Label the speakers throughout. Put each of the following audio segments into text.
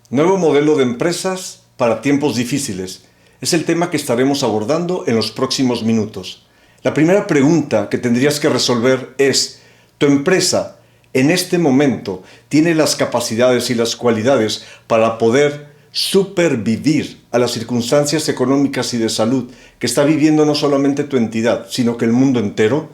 Speaker 1: Nuevo modelo de empresas para tiempos difíciles. Es el tema que estaremos abordando en los próximos minutos. La primera pregunta que tendrías que resolver es, ¿tu empresa en este momento tiene las capacidades y las cualidades para poder supervivir a las circunstancias económicas y de salud que está viviendo no solamente tu entidad, sino que el mundo entero?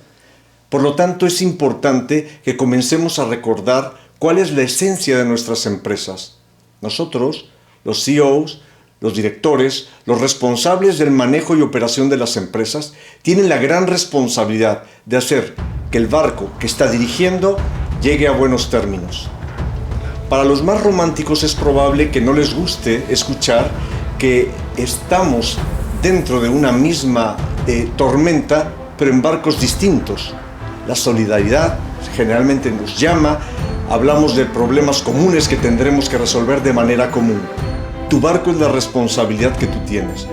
Speaker 1: Por lo tanto, es importante que comencemos a recordar cuál es la esencia de nuestras empresas. Nosotros, los CEOs, los directores, los responsables del manejo y operación de las empresas, tienen la gran responsabilidad de hacer que el barco que está dirigiendo llegue a buenos términos. Para los más románticos es probable que no les guste escuchar que estamos dentro de una misma tormenta, pero en barcos distintos. La solidaridad generalmente nos llama, hablamos de problemas comunes que tendremos que resolver de manera común. Tu barco es la responsabilidad que tú tienes.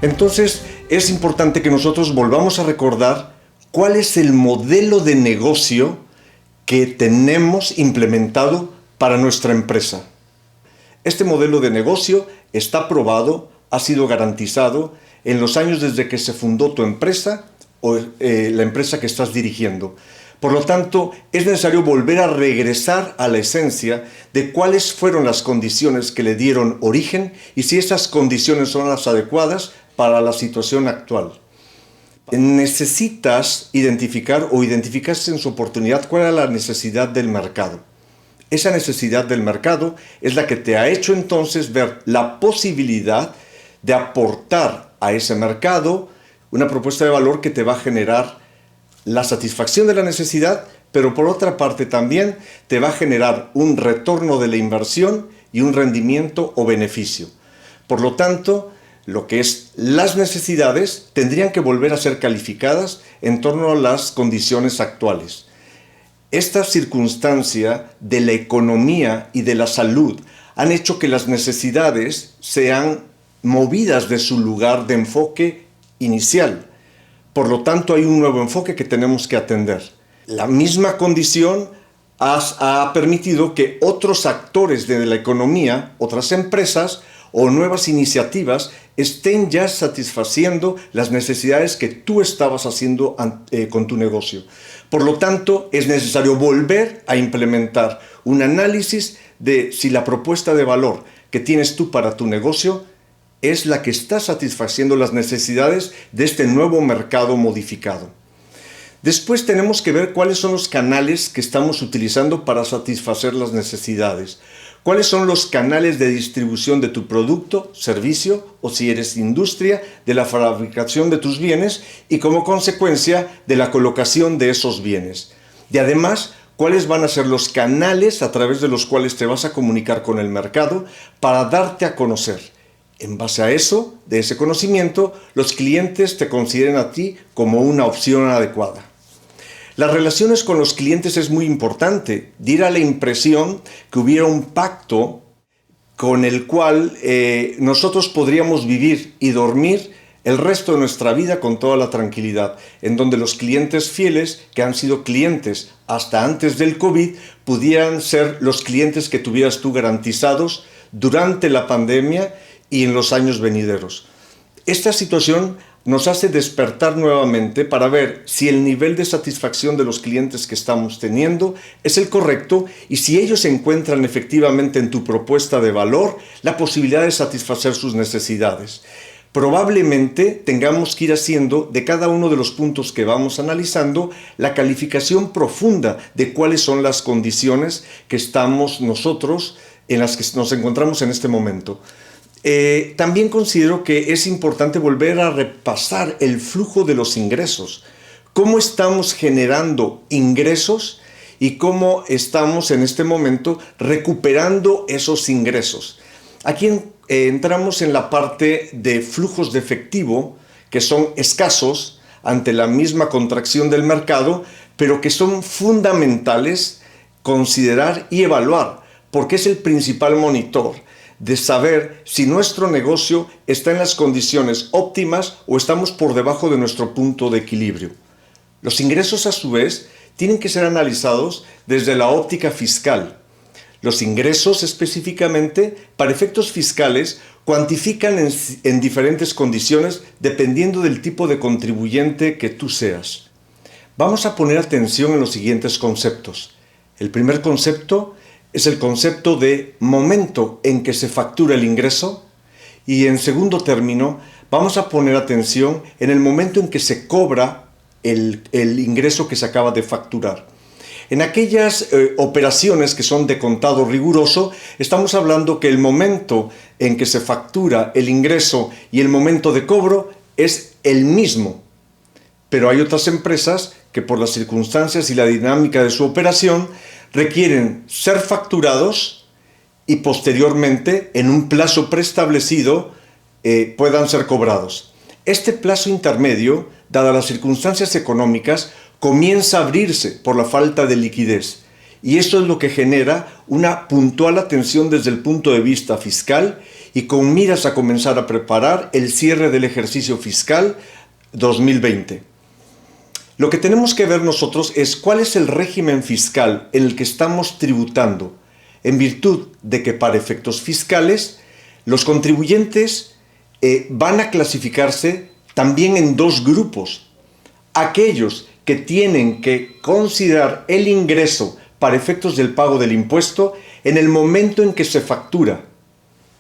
Speaker 1: Entonces, es importante que nosotros volvamos a recordar cuál es el modelo de negocio que tenemos implementado para nuestra empresa. Este modelo de negocio está probado, ha sido garantizado en los años desde que se fundó tu empresa o la empresa que estás dirigiendo. Por lo tanto, es necesario volver a regresar a la esencia de cuáles fueron las condiciones que le dieron origen y si esas condiciones son las adecuadas para la situación actual. Necesitas identificar o identificaste en su oportunidad cuál era la necesidad del mercado. Esa necesidad del mercado es la que te ha hecho entonces ver la posibilidad de aportar a ese mercado una propuesta de valor que te va a generar la satisfacción de la necesidad, pero por otra parte también te va a generar un retorno de la inversión y un rendimiento o beneficio. Por lo tanto, lo que es las necesidades tendrían que volver a ser calificadas en torno a las condiciones actuales. Esta circunstancia de la economía y de la salud han hecho que las necesidades sean movidas de su lugar de enfoque inicial. Por lo tanto, hay un nuevo enfoque que tenemos que atender. La misma condición ha permitido que otros actores de la economía, otras empresas o nuevas iniciativas estén ya satisfaciendo las necesidades que tú estabas haciendo con tu negocio. Por lo tanto, es necesario volver a implementar un análisis de si la propuesta de valor que tienes tú para tu negocio es la que está satisfaciendo las necesidades de este nuevo mercado modificado. Después tenemos que ver cuáles son los canales que estamos utilizando para satisfacer las necesidades. ¿Cuáles son los canales de distribución de tu producto, servicio o si eres industria, de la fabricación de tus bienes y como consecuencia de la colocación de esos bienes? Y además, ¿cuáles van a ser los canales a través de los cuales te vas a comunicar con el mercado para darte a conocer? En base a eso, de ese conocimiento, los clientes te consideren a ti como una opción adecuada. Las relaciones con los clientes es muy importante. Diera la impresión que hubiera un pacto con el cual nosotros podríamos vivir y dormir el resto de nuestra vida con toda la tranquilidad, en donde los clientes fieles, que han sido clientes hasta antes del COVID, pudieran ser los clientes que tuvieras tú garantizados durante la pandemia y en los años venideros. Esta situación nos hace despertar nuevamente para ver si el nivel de satisfacción de los clientes que estamos teniendo es el correcto y si ellos encuentran efectivamente en tu propuesta de valor la posibilidad de satisfacer sus necesidades. Probablemente tengamos que ir haciendo de cada uno de los puntos que vamos analizando la calificación profunda de cuáles son las condiciones que estamos nosotros en las que nos encontramos en este momento. También considero que es importante volver a repasar el flujo de los ingresos. ¿Cómo estamos generando ingresos y cómo estamos en este momento recuperando esos ingresos? Aquí entramos en la parte de flujos de efectivo que son escasos ante la misma contracción del mercado, pero que son fundamentales considerar y evaluar, porque es el principal monitor de saber si nuestro negocio está en las condiciones óptimas o estamos por debajo de nuestro punto de equilibrio. Los ingresos, a su vez, tienen que ser analizados desde la óptica fiscal. Los ingresos específicamente, para efectos fiscales, cuantifican en diferentes condiciones dependiendo del tipo de contribuyente que tú seas. Vamos a poner atención en los siguientes conceptos. El primer concepto es el concepto de momento en que se factura el ingreso, y en segundo término vamos a poner atención en el momento en que se cobra el ingreso que se acaba de facturar. En aquellas operaciones que son de contado riguroso, estamos hablando que el momento en que se factura el ingreso y el momento de cobro es el mismo. Pero hay otras empresas que por las circunstancias y la dinámica de su operación requieren ser facturados y posteriormente, en un plazo preestablecido, puedan ser cobrados. Este plazo intermedio, dadas las circunstancias económicas, comienza a abrirse por la falta de liquidez. Y esto es lo que genera una puntual atención desde el punto de vista fiscal y con miras a comenzar a preparar el cierre del ejercicio fiscal 2020. Lo que tenemos que ver nosotros es cuál es el régimen fiscal en el que estamos tributando, en virtud de que para efectos fiscales los contribuyentes van a clasificarse también en dos grupos. Aquellos que tienen que considerar el ingreso para efectos del pago del impuesto en el momento en que se factura.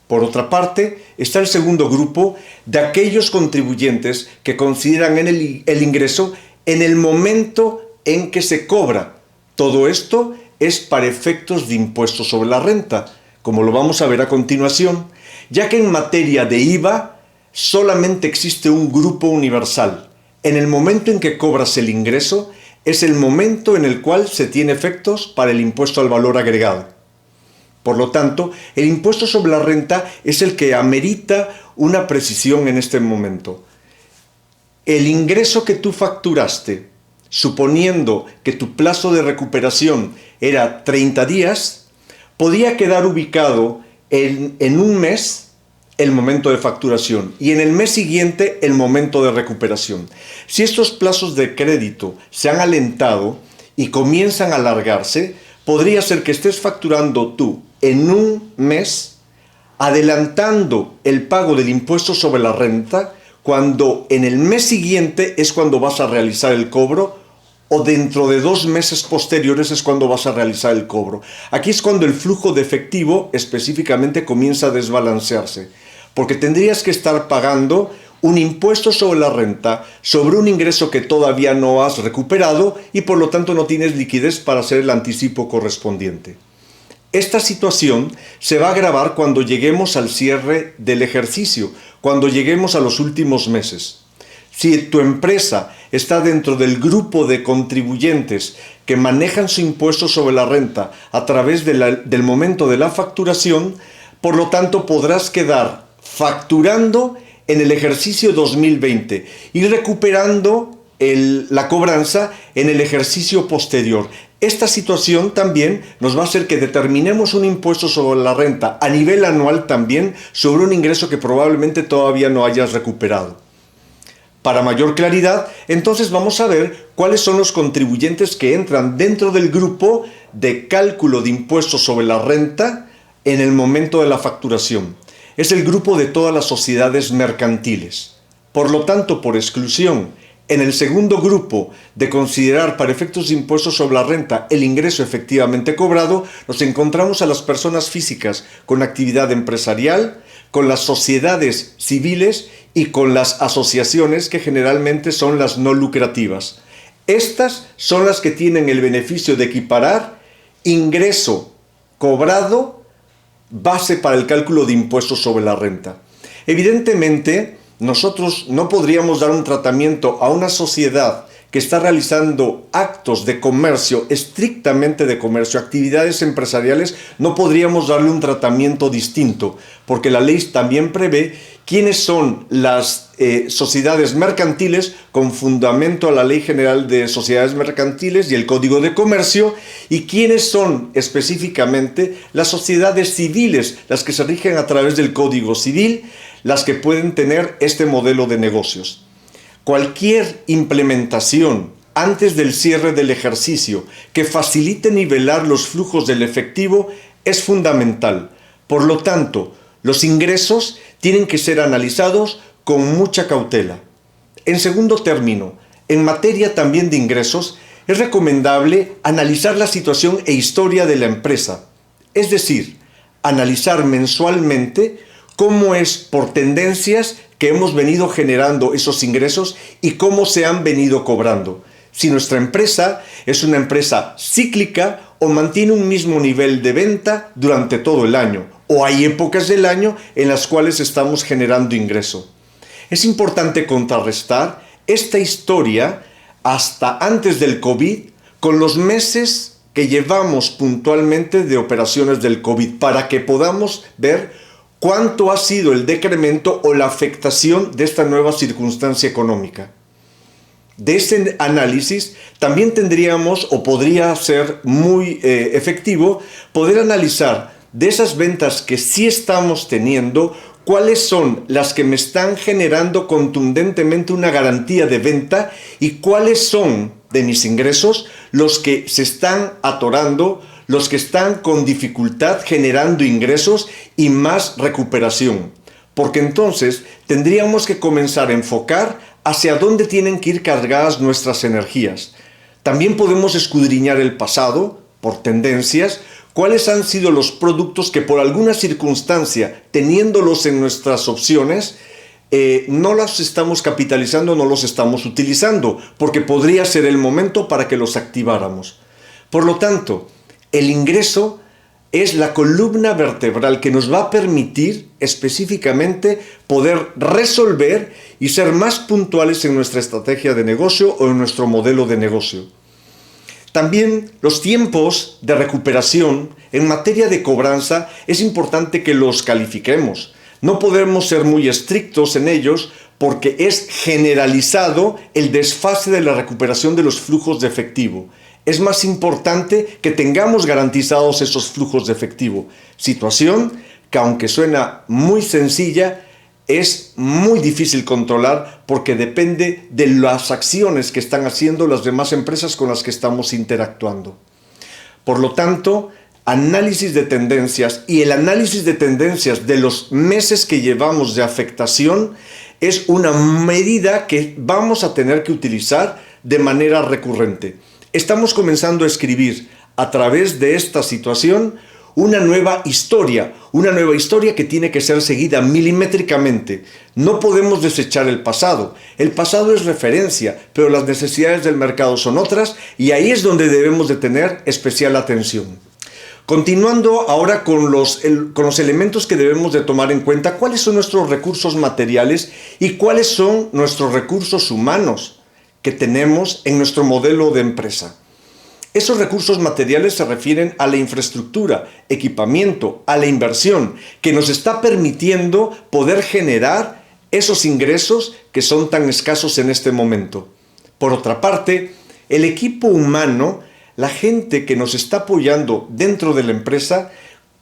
Speaker 1: Por otra parte, está el segundo grupo de aquellos contribuyentes que consideran el ingreso en el momento en que se cobra. Todo esto es para efectos de impuesto sobre la renta, como lo vamos a ver a continuación, ya que en materia de IVA solamente existe un grupo universal. En el momento en que cobras el ingreso, es el momento en el cual se tiene efectos para el impuesto al valor agregado. Por lo tanto, el impuesto sobre la renta es el que amerita una precisión en este momento. El ingreso que tú facturaste, suponiendo que tu plazo de recuperación era 30 días, podía quedar ubicado en un mes el momento de facturación y en el mes siguiente el momento de recuperación. Si estos plazos de crédito se han alentado y comienzan a alargarse, podría ser que estés facturando tú en un mes, adelantando el pago del impuesto sobre la renta, cuando en el mes siguiente es cuando vas a realizar el cobro, o dentro de 2 meses posteriores es cuando vas a realizar el cobro. Aquí es cuando el flujo de efectivo específicamente comienza a desbalancearse, porque tendrías que estar pagando un impuesto sobre la renta sobre un ingreso que todavía no has recuperado y por lo tanto no tienes liquidez para hacer el anticipo correspondiente. Esta situación se va a agravar cuando lleguemos al cierre del ejercicio, cuando lleguemos a los últimos meses. Si tu empresa está dentro del grupo de contribuyentes que manejan su impuesto sobre la renta a través del momento de la facturación, por lo tanto podrás quedar facturando en el ejercicio 2020 y recuperando la cobranza en el ejercicio posterior. Esta situación también nos va a hacer que determinemos un impuesto sobre la renta a nivel anual también sobre un ingreso que probablemente todavía no hayas recuperado. Para mayor claridad, entonces vamos a ver cuáles son los contribuyentes que entran dentro del grupo de cálculo de impuestos sobre la renta en el momento de la facturación. Es el grupo de todas las sociedades mercantiles. Por lo tanto, por exclusión, en el segundo grupo de considerar para efectos de impuestos sobre la renta el ingreso efectivamente cobrado, nos encontramos a las personas físicas con actividad empresarial, con las sociedades civiles y con las asociaciones que generalmente son las no lucrativas. Estas son las que tienen el beneficio de equiparar ingreso cobrado base para el cálculo de impuestos sobre la renta. Evidentemente, nosotros no podríamos dar un tratamiento a una sociedad que está realizando actos de comercio, estrictamente de comercio, actividades empresariales, no podríamos darle un tratamiento distinto, porque la ley también prevé quiénes son las sociedades mercantiles con fundamento a la Ley General de Sociedades Mercantiles y el Código de Comercio, y quiénes son específicamente las sociedades civiles, las que se rigen a través del Código Civil, las que pueden tener este modelo de negocios. Cualquier implementación antes del cierre del ejercicio que facilite nivelar los flujos del efectivo es fundamental. Por lo tanto, los ingresos tienen que ser analizados con mucha cautela. En segundo término, en materia también de ingresos, es recomendable analizar la situación e historia de la empresa, es decir, analizar mensualmente cómo es por tendencias que hemos venido generando esos ingresos y cómo se han venido cobrando. Si nuestra empresa es una empresa cíclica o mantiene un mismo nivel de venta durante todo el año, o hay épocas del año en las cuales estamos generando ingreso. Es importante contrarrestar esta historia hasta antes del COVID con los meses que llevamos puntualmente de operaciones del COVID para que podamos ver cuánto ha sido el decremento o la afectación de esta nueva circunstancia económica. De ese análisis también tendríamos, o podría ser muy efectivo, poder analizar de esas ventas que sí estamos teniendo, cuáles son las que me están generando contundentemente una garantía de venta y cuáles son de mis ingresos los que se están atorando, los que están con dificultad generando ingresos y más recuperación. Porque entonces tendríamos que comenzar a enfocar hacia dónde tienen que ir cargadas nuestras energías. También podemos escudriñar el pasado por tendencias, cuáles han sido los productos que por alguna circunstancia, teniéndolos en nuestras opciones, no los estamos capitalizando, no los estamos utilizando, porque podría ser el momento para que los activáramos. Por lo tanto, el ingreso es la columna vertebral que nos va a permitir específicamente poder resolver y ser más puntuales en nuestra estrategia de negocio o en nuestro modelo de negocio. También los tiempos de recuperación en materia de cobranza es importante que los califiquemos. No podemos ser muy estrictos en ellos porque es generalizado el desfase de la recuperación de los flujos de efectivo. Es más importante que tengamos garantizados esos flujos de efectivo. Situación que, aunque suena muy sencilla, es muy difícil controlar porque depende de las acciones que están haciendo las demás empresas con las que estamos interactuando. Por lo tanto, análisis de tendencias y el análisis de tendencias de los meses que llevamos de afectación es una medida que vamos a tener que utilizar de manera recurrente. Estamos comenzando a escribir a través de esta situación una nueva historia que tiene que ser seguida milimétricamente. No podemos desechar el pasado es referencia, pero las necesidades del mercado son otras y ahí es donde debemos de tener especial atención. Continuando ahora con los elementos que debemos de tomar en cuenta, cuáles son nuestros recursos materiales y cuáles son nuestros recursos humanos que tenemos en nuestro modelo de empresa. Esos recursos materiales se refieren a la infraestructura, equipamiento, a la inversión, que nos está permitiendo poder generar esos ingresos que son tan escasos en este momento. Por otra parte, el equipo humano, la gente que nos está apoyando dentro de la empresa,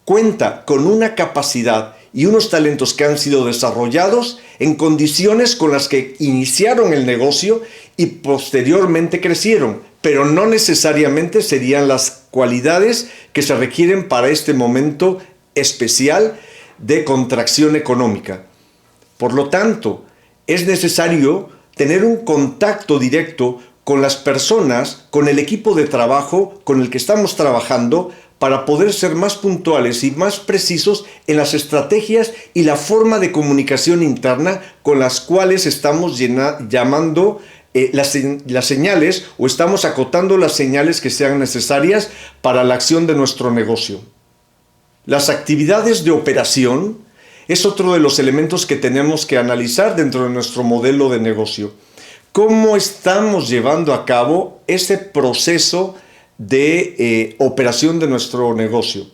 Speaker 1: cuenta con una capacidad y unos talentos que han sido desarrollados en condiciones con las que iniciaron el negocio y posteriormente crecieron, pero no necesariamente serían las cualidades que se requieren para este momento especial de contracción económica. Por lo tanto, es necesario tener un contacto directo con las personas, con el equipo de trabajo con el que estamos trabajando, para poder ser más puntuales y más precisos en las estrategias y la forma de comunicación interna con las cuales estamos llamando las señales o estamos acotando las señales que sean necesarias para la acción de nuestro negocio. Las actividades de operación es otro de los elementos que tenemos que analizar dentro de nuestro modelo de negocio. ¿Cómo estamos llevando a cabo ese proceso de operación de nuestro negocio?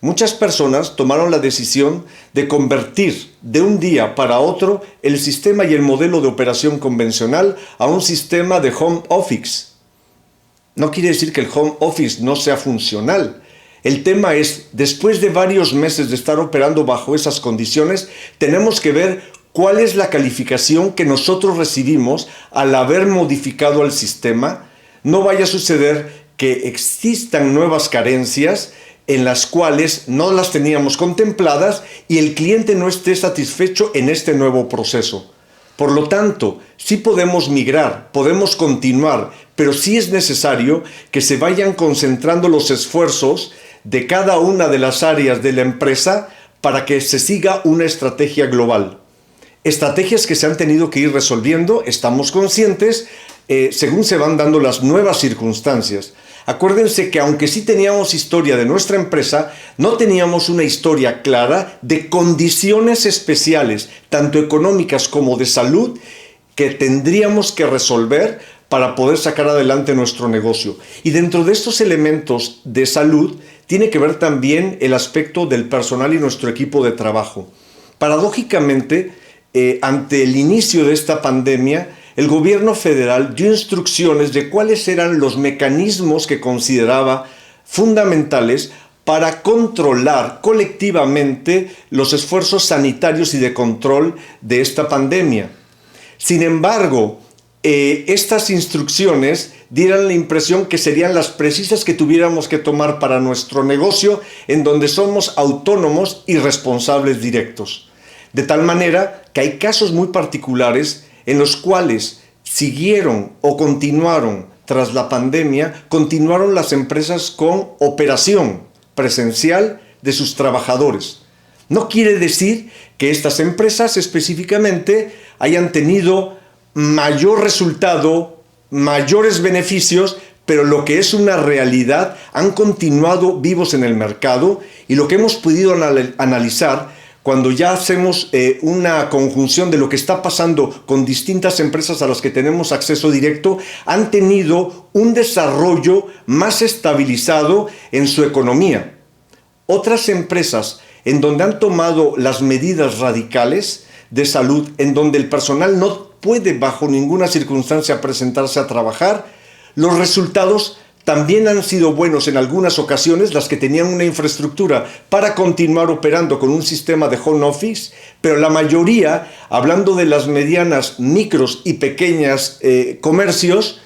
Speaker 1: Muchas personas tomaron la decisión de convertir de un día para otro el sistema y el modelo de operación convencional a un sistema de home office. No quiere decir que el home office no sea funcional. El tema es, después de varios meses de estar operando bajo esas condiciones, tenemos que ver cuál es la calificación que nosotros recibimos al haber modificado el sistema. No vaya a suceder que existan nuevas carencias en las cuales no las teníamos contempladas y el cliente no esté satisfecho en este nuevo proceso. Por lo tanto, sí podemos migrar, podemos continuar, pero sí es necesario que se vayan concentrando los esfuerzos de cada una de las áreas de la empresa para que se siga una estrategia global. Estrategias que se han tenido que ir resolviendo, estamos conscientes, según se van dando las nuevas circunstancias. Acuérdense que aunque sí teníamos historia de nuestra empresa, no teníamos una historia clara de condiciones especiales, tanto económicas como de salud, que tendríamos que resolver para poder sacar adelante nuestro negocio. Y dentro de estos elementos de salud, tiene que ver también el aspecto del personal y nuestro equipo de trabajo. Paradójicamente, ante el inicio de esta pandemia, el gobierno federal dio instrucciones de cuáles eran los mecanismos que consideraba fundamentales para controlar colectivamente los esfuerzos sanitarios y de control de esta pandemia. Sin embargo, estas instrucciones dieran la impresión que serían las precisas que tuviéramos que tomar para nuestro negocio, en donde somos autónomos y responsables directos. De tal manera que hay casos muy particulares en los cuales siguieron o continuaron tras la pandemia, continuaron las empresas con operación presencial de sus trabajadores. No quiere decir que estas empresas específicamente hayan tenido mayor resultado, mayores beneficios, pero lo que es una realidad, han continuado vivos en el mercado, y lo que hemos podido analizar cuando ya hacemos una conjunción de lo que está pasando con distintas empresas a las que tenemos acceso directo, han tenido un desarrollo más estabilizado en su economía. Otras empresas en donde han tomado las medidas radicales de salud, en donde el personal no puede bajo ninguna circunstancia presentarse a trabajar, los resultados también han sido buenos en algunas ocasiones, las que tenían una infraestructura para continuar operando con un sistema de home office, pero la mayoría, hablando de las medianas, micros y pequeñas comercios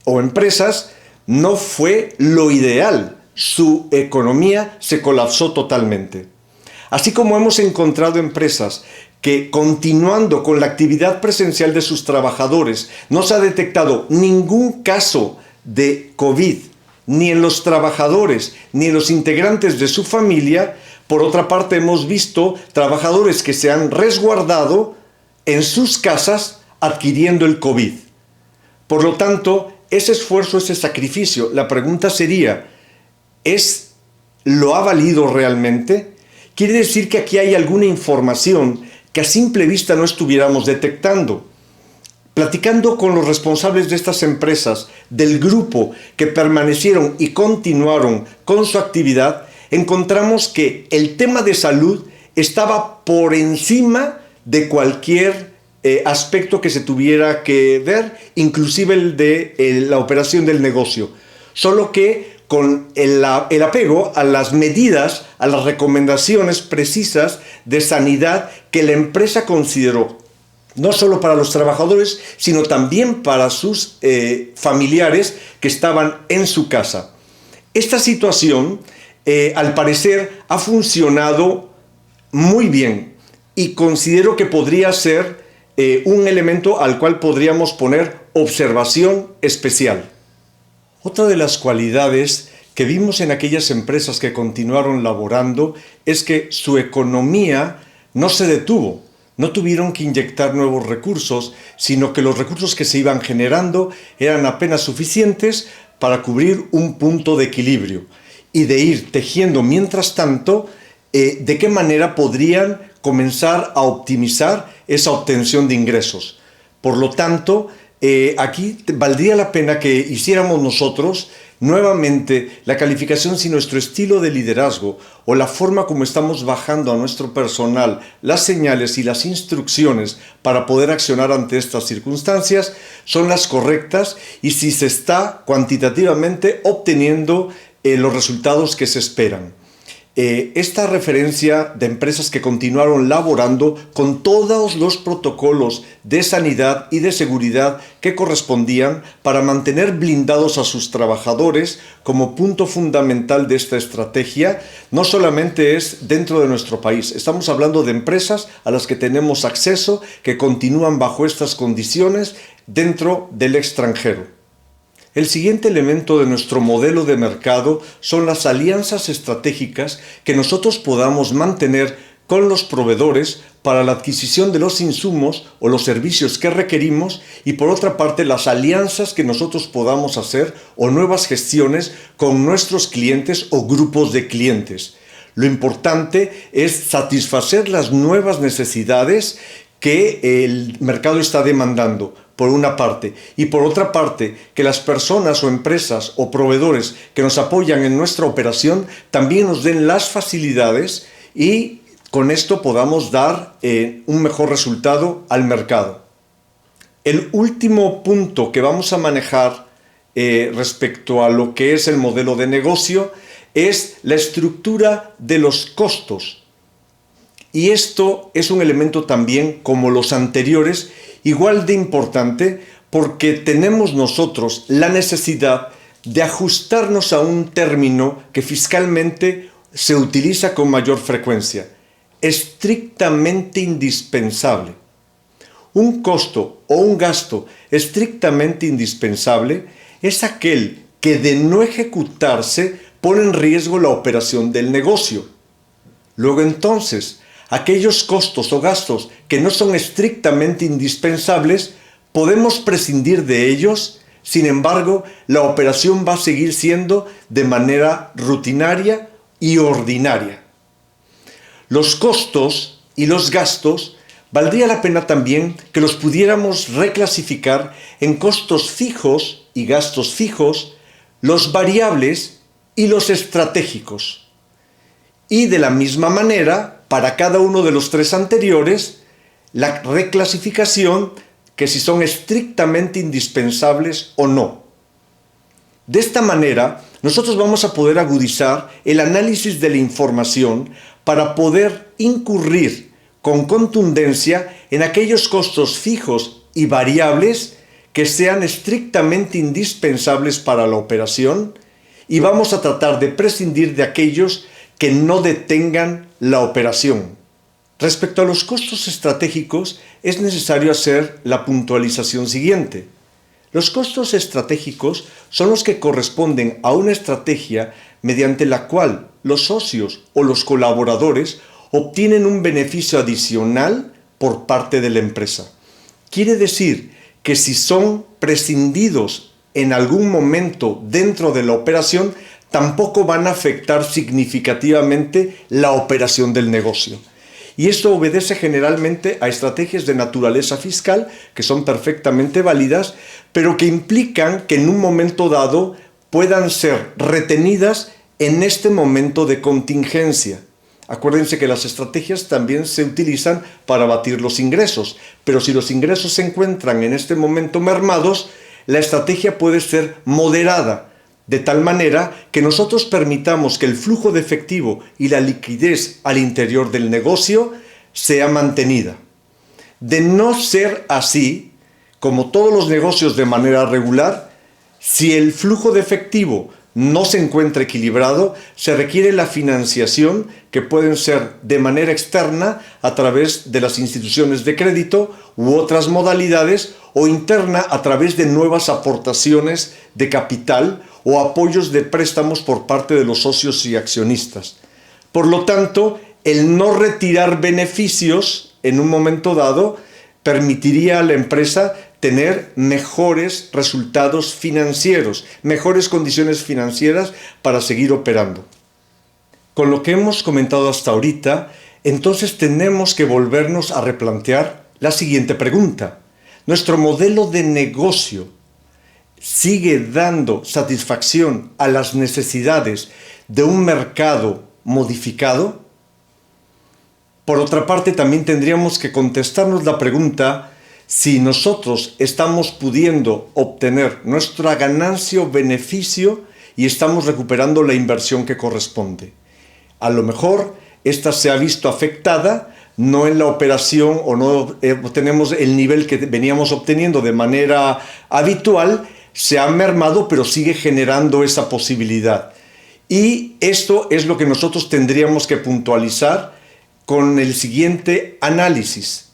Speaker 1: o empresas, no fue lo ideal. Su economía se colapsó totalmente. Así como hemos encontrado empresas que, continuando con la actividad presencial de sus trabajadores, no se ha detectado ningún caso de COVID, ni en los trabajadores, ni en los integrantes de su familia. Por otra parte, hemos visto trabajadores que se han resguardado en sus casas adquiriendo el COVID. Por lo tanto, ese esfuerzo, ese sacrificio, la pregunta sería, ¿lo ha valido realmente? Quiere decir que aquí hay alguna información que a simple vista no estuviéramos detectando. Platicando con los responsables de estas empresas, del grupo que permanecieron y continuaron con su actividad, encontramos que el tema de salud estaba por encima de cualquier aspecto que se tuviera que ver, inclusive el de la operación del negocio. Solo que con el apego a las medidas, a las recomendaciones precisas de sanidad que la empresa consideró, no solo para los trabajadores, sino también para sus familiares que estaban en su casa. Esta situación, al parecer, ha funcionado muy bien y considero que podría ser un elemento al cual podríamos poner observación especial. Otra de las cualidades que vimos en aquellas empresas que continuaron laborando es que su economía no se detuvo. No tuvieron que inyectar nuevos recursos, sino que los recursos que se iban generando eran apenas suficientes para cubrir un punto de equilibrio y de ir tejiendo, mientras tanto, de qué manera podrían comenzar a optimizar esa obtención de ingresos. Por lo tanto, aquí valdría la pena que hiciéramos nosotros nuevamente la calificación si nuestro estilo de liderazgo o la forma como estamos bajando a nuestro personal las señales y las instrucciones para poder accionar ante estas circunstancias son las correctas y si se está cuantitativamente obteniendo los resultados que se esperan. esta referencia de empresas que continuaron laborando con todos los protocolos de sanidad y de seguridad que correspondían para mantener blindados a sus trabajadores como punto fundamental de esta estrategia. No solamente es dentro de nuestro país, estamos hablando de empresas a las que tenemos acceso que continúan bajo estas condiciones dentro del extranjero. El siguiente elemento de nuestro modelo de mercado son las alianzas estratégicas que nosotros podamos mantener con los proveedores para la adquisición de los insumos o los servicios que requerimos, y por otra parte las alianzas que nosotros podamos hacer o nuevas gestiones con nuestros clientes o grupos de clientes. Lo importante es satisfacer las nuevas necesidades que el mercado está demandando, por una parte, y por otra parte, que las personas o empresas o proveedores que nos apoyan en nuestra operación también nos den las facilidades y con esto podamos dar un mejor resultado al mercado. El último punto que vamos a manejar respecto a lo que es el modelo de negocio es la estructura de los costos. Y esto es un elemento también, como los anteriores, igual de importante, porque tenemos nosotros la necesidad de ajustarnos a un término que fiscalmente se utiliza con mayor frecuencia: estrictamente indispensable. Un costo o un gasto estrictamente indispensable es aquel que, de no ejecutarse, pone en riesgo la operación del negocio. Luego entonces, aquellos costos o gastos que no son estrictamente indispensables, podemos prescindir de ellos. Sin embargo, la operación va a seguir siendo de manera rutinaria y ordinaria. Los costos y los gastos, valdría la pena también que los pudiéramos reclasificar en costos fijos y gastos fijos, los variables y los estratégicos. Y de la misma manera, para cada uno de los tres anteriores, la reclasificación, que si son estrictamente indispensables o no. De esta manera, nosotros vamos a poder agudizar el análisis de la información para poder incurrir con contundencia en aquellos costos fijos y variables que sean estrictamente indispensables para la operación, y vamos a tratar de prescindir de aquellos que no detengan la operación. Respecto a los costos estratégicos, es necesario hacer la puntualización siguiente. Los costos estratégicos son los que corresponden a una estrategia mediante la cual los socios o los colaboradores obtienen un beneficio adicional por parte de la empresa. Quiere decir que si son prescindidos en algún momento dentro de la operación, tampoco van a afectar significativamente la operación del negocio. Y esto obedece generalmente a estrategias de naturaleza fiscal que son perfectamente válidas, pero que implican que en un momento dado puedan ser retenidas en este momento de contingencia. Acuérdense que las estrategias también se utilizan para abatir los ingresos, pero si los ingresos se encuentran en este momento mermados, la estrategia puede ser moderada, de tal manera que nosotros permitamos que el flujo de efectivo y la liquidez al interior del negocio sea mantenida. De no ser así, como todos los negocios de manera regular, si el flujo de efectivo no se encuentra equilibrado, se requiere la financiación, que pueden ser de manera externa a través de las instituciones de crédito u otras modalidades, o interna a través de nuevas aportaciones de capital o apoyos de préstamos por parte de los socios y accionistas. Por lo tanto, el no retirar beneficios en un momento dado permitiría a la empresa tener mejores resultados financieros, mejores condiciones financieras para seguir operando. Con lo que hemos comentado hasta ahorita, entonces tenemos que volvernos a replantear la siguiente pregunta. ¿Nuestro modelo de negocio sigue dando satisfacción a las necesidades de un mercado modificado? Por otra parte, también tendríamos que contestarnos la pregunta si nosotros estamos pudiendo obtener nuestra ganancia o beneficio y estamos recuperando la inversión que corresponde. A lo mejor esta se ha visto afectada, no en la operación o no obtenemos el nivel que veníamos obteniendo de manera habitual, se ha mermado, pero sigue generando esa posibilidad. Y esto es lo que nosotros tendríamos que puntualizar con el siguiente análisis.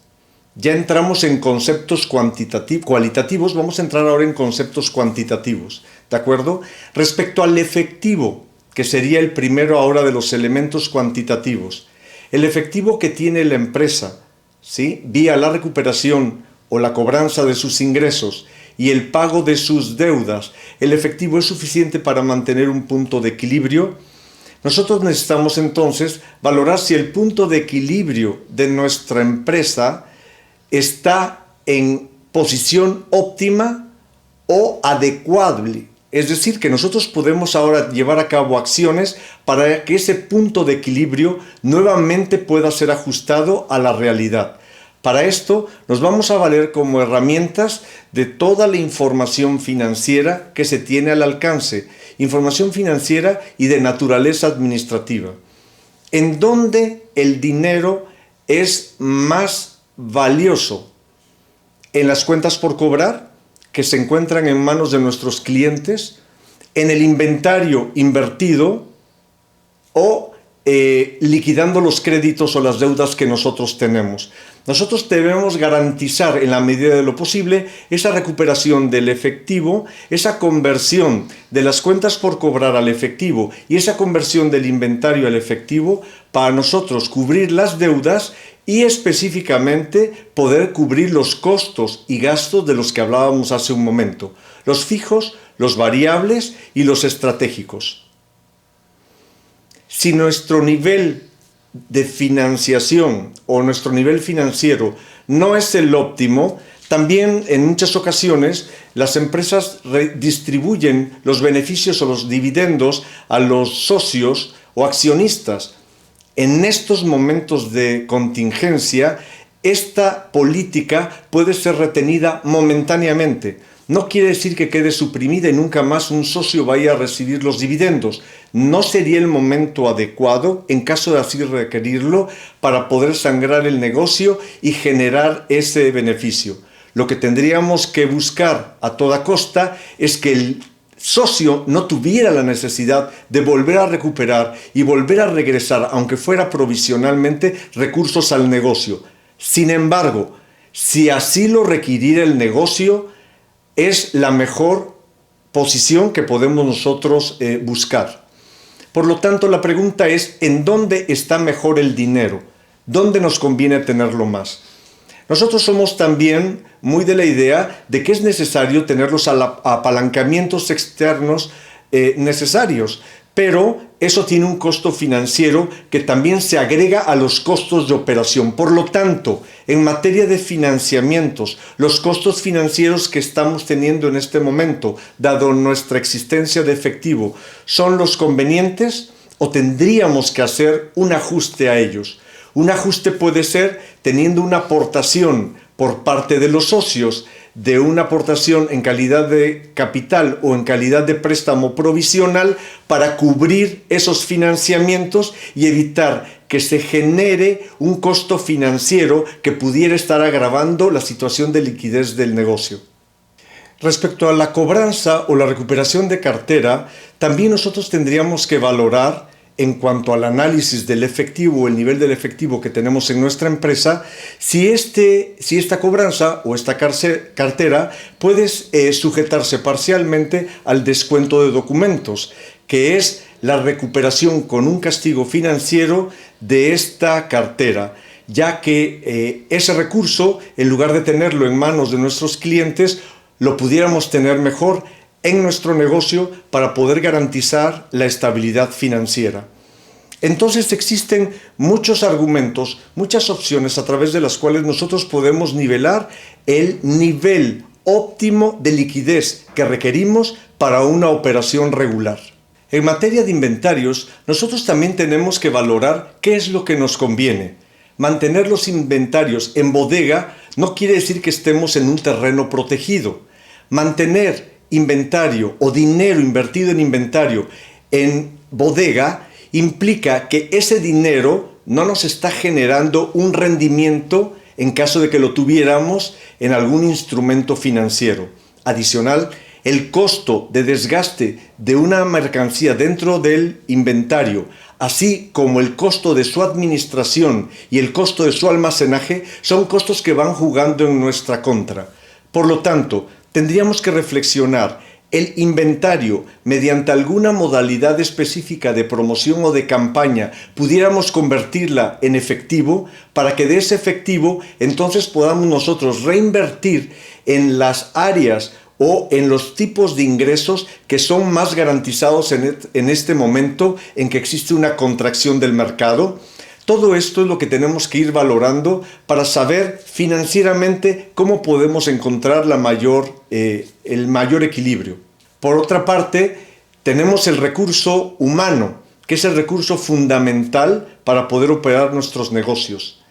Speaker 1: Ya entramos en conceptos cualitativos, vamos a entrar ahora en conceptos cuantitativos, ¿de acuerdo? Respecto al efectivo, que sería el primero ahora de los elementos cuantitativos. El efectivo que tiene la empresa, ¿sí?, vía la recuperación o la cobranza de sus ingresos y el pago de sus deudas, el efectivo es suficiente para mantener un punto de equilibrio. Nosotros necesitamos entonces valorar si el punto de equilibrio de nuestra empresa está en posición óptima o adecuable. Es decir, que nosotros podemos ahora llevar a cabo acciones para que ese punto de equilibrio nuevamente pueda ser ajustado a la realidad. Para esto nos vamos a valer como herramientas de toda la información financiera que se tiene al alcance, información financiera y de naturaleza administrativa, en donde el dinero es más valioso: en las cuentas por cobrar, que se encuentran en manos de nuestros clientes, en el inventario invertido o liquidando los créditos o las deudas que nosotros tenemos. Nosotros debemos garantizar en la medida de lo posible esa recuperación del efectivo, esa conversión de las cuentas por cobrar al efectivo y esa conversión del inventario al efectivo para nosotros cubrir las deudas y específicamente poder cubrir los costos y gastos de los que hablábamos hace un momento, los fijos, los variables y los estratégicos. Si nuestro nivel de financiación o nuestro nivel financiero no es el óptimo, también en muchas ocasiones las empresas distribuyen los beneficios o los dividendos a los socios o accionistas. En estos momentos de contingencia, esta política puede ser retenida momentáneamente. No quiere decir que quede suprimida y nunca más un socio vaya a recibir los dividendos. No sería el momento adecuado, en caso de así requerirlo, para poder sangrar el negocio y generar ese beneficio. Lo que tendríamos que buscar a toda costa es que el socio no tuviera la necesidad de volver a recuperar y volver a regresar, aunque fuera provisionalmente, recursos al negocio. Sin embargo, si así lo requiriera el negocio, es la mejor posición que podemos nosotros buscar. Por lo tanto, la pregunta es: ¿en dónde está mejor el dinero? ¿Dónde nos conviene tenerlo más? Nosotros somos también muy de la idea de que es necesario tener los apalancamientos externos necesarios, pero eso tiene un costo financiero que también se agrega a los costos de operación. Por lo tanto, en materia de financiamientos, los costos financieros que estamos teniendo en este momento, dado nuestra existencia de efectivo, ¿son los convenientes o tendríamos que hacer un ajuste a ellos? Un ajuste puede ser teniendo una aportación por parte de los socios, de una aportación en calidad de capital o en calidad de préstamo provisional para cubrir esos financiamientos y evitar que se genere un costo financiero que pudiera estar agravando la situación de liquidez del negocio. Respecto a la cobranza o la recuperación de cartera, también nosotros tendríamos que valorar, en cuanto al análisis del efectivo o el nivel del efectivo que tenemos en nuestra empresa, si esta cobranza o esta cartera puede sujetarse parcialmente al descuento de documentos, que es la recuperación con un castigo financiero de esta cartera, ya que ese recurso, en lugar de tenerlo en manos de nuestros clientes, lo pudiéramos tener mejor en nuestro negocio para poder garantizar la estabilidad financiera. Entonces existen muchos argumentos, muchas opciones a través de las cuales nosotros podemos nivelar el nivel óptimo de liquidez que requerimos para una operación regular. En materia de inventarios, nosotros también tenemos que valorar qué es lo que nos conviene. Mantener los inventarios en bodega no quiere decir que estemos en un terreno protegido. Mantener inventario o dinero invertido en inventario en bodega implica que ese dinero no nos está generando un rendimiento en caso de que lo tuviéramos en algún instrumento financiero. Adicional, el costo de desgaste de una mercancía dentro del inventario, así como el costo de su administración y el costo de su almacenaje, son costos que van jugando en nuestra contra. Por lo tanto, tendríamos que reflexionar el inventario, mediante alguna modalidad específica de promoción o de campaña, pudiéramos convertirla en efectivo, para que de ese efectivo entonces podamos nosotros reinvertir en las áreas o en los tipos de ingresos que son más garantizados en este momento en que existe una contracción del mercado. Todo esto es lo que tenemos que ir valorando para saber financieramente cómo podemos encontrar el mayor equilibrio. Por otra parte, tenemos el recurso humano, que es el recurso fundamental para poder operar nuestros negocios.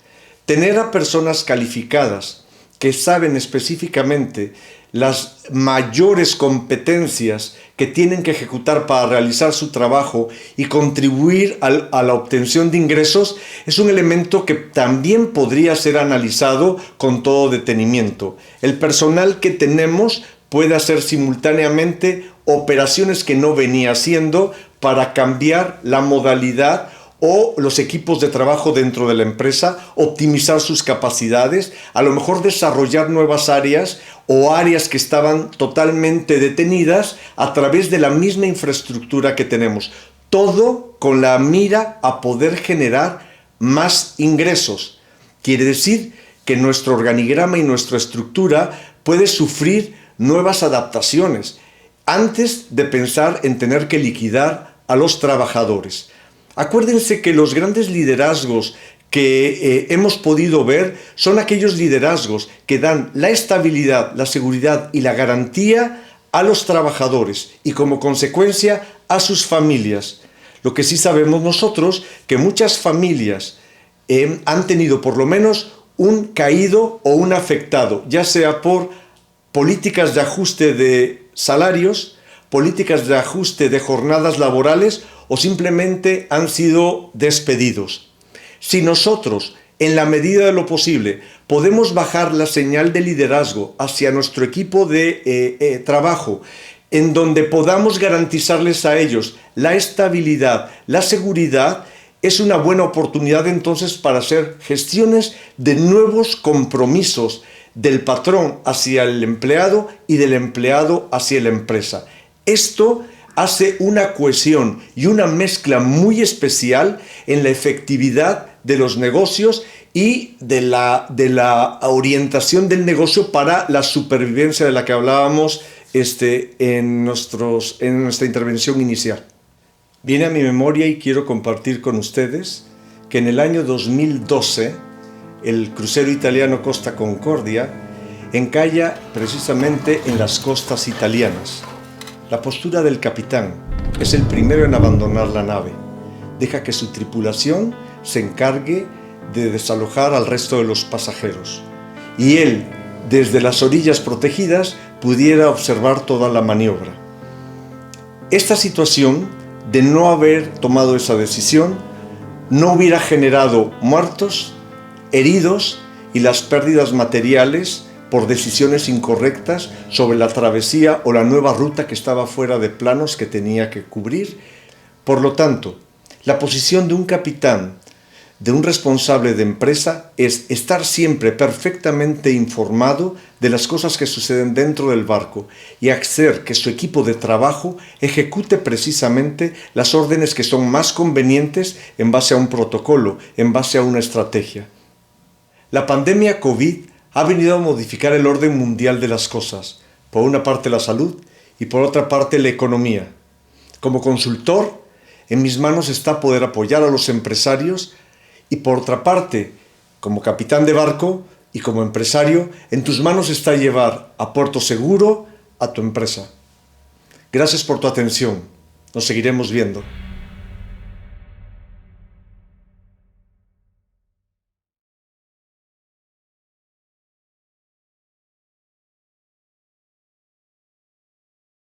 Speaker 1: Tener a personas calificadas que saben específicamente las mayores competencias que tienen que ejecutar para realizar su trabajo y contribuir a la obtención de ingresos es un elemento que también podría ser analizado con todo detenimiento. El personal que tenemos puede hacer simultáneamente operaciones que no venía haciendo para cambiar la modalidad o los equipos de trabajo dentro de la empresa, optimizar sus capacidades, a lo mejor desarrollar nuevas áreas o áreas que estaban totalmente detenidas a través de la misma infraestructura que tenemos. Todo con la mira a poder generar más ingresos. Quiere decir que nuestro organigrama y nuestra estructura puede sufrir nuevas adaptaciones antes de pensar en tener que liquidar a los trabajadores. Acuérdense que los grandes liderazgos que hemos podido ver son aquellos liderazgos que dan la estabilidad, la seguridad y la garantía a los trabajadores y como consecuencia a sus familias. Lo que sí sabemos nosotros que muchas familias han tenido por lo menos un caído o un afectado, ya sea por políticas de ajuste de salarios, políticas de ajuste de jornadas laborales o simplemente han sido despedidos. Si nosotros, en la medida de lo posible, podemos bajar la señal de liderazgo hacia nuestro equipo de trabajo, en donde podamos garantizarles a ellos la estabilidad, la seguridad, es una buena oportunidad entonces para hacer gestiones de nuevos compromisos del patrón hacia el empleado y del empleado hacia la empresa. Esto hace una cohesión y una mezcla muy especial en la efectividad de los negocios y de la orientación del negocio para la supervivencia de la que hablábamos en nuestra intervención inicial. Viene a mi memoria y quiero compartir con ustedes que en el año 2012 el crucero italiano Costa Concordia encalla precisamente en las costas italianas. La postura del capitán es el primero en abandonar la nave. Deja que su tripulación se encargue de desalojar al resto de los pasajeros. Y él, desde las orillas protegidas, pudiera observar toda la maniobra. Esta situación, de no haber tomado esa decisión, no hubiera generado muertos, heridos y las pérdidas materiales por decisiones incorrectas sobre la travesía o la nueva ruta que estaba fuera de planos que tenía que cubrir. Por lo tanto, la posición de un capitán, de un responsable de empresa, es estar siempre perfectamente informado de las cosas que suceden dentro del barco y hacer que su equipo de trabajo ejecute precisamente las órdenes que son más convenientes en base a un protocolo, en base a una estrategia. La pandemia COVID ha venido a modificar el orden mundial de las cosas, por una parte la salud y por otra parte la economía. Como consultor, en mis manos está poder apoyar a los empresarios y por otra parte, como capitán de barco y como empresario, en tus manos está llevar a puerto seguro a tu empresa. Gracias por tu atención. Nos seguiremos viendo.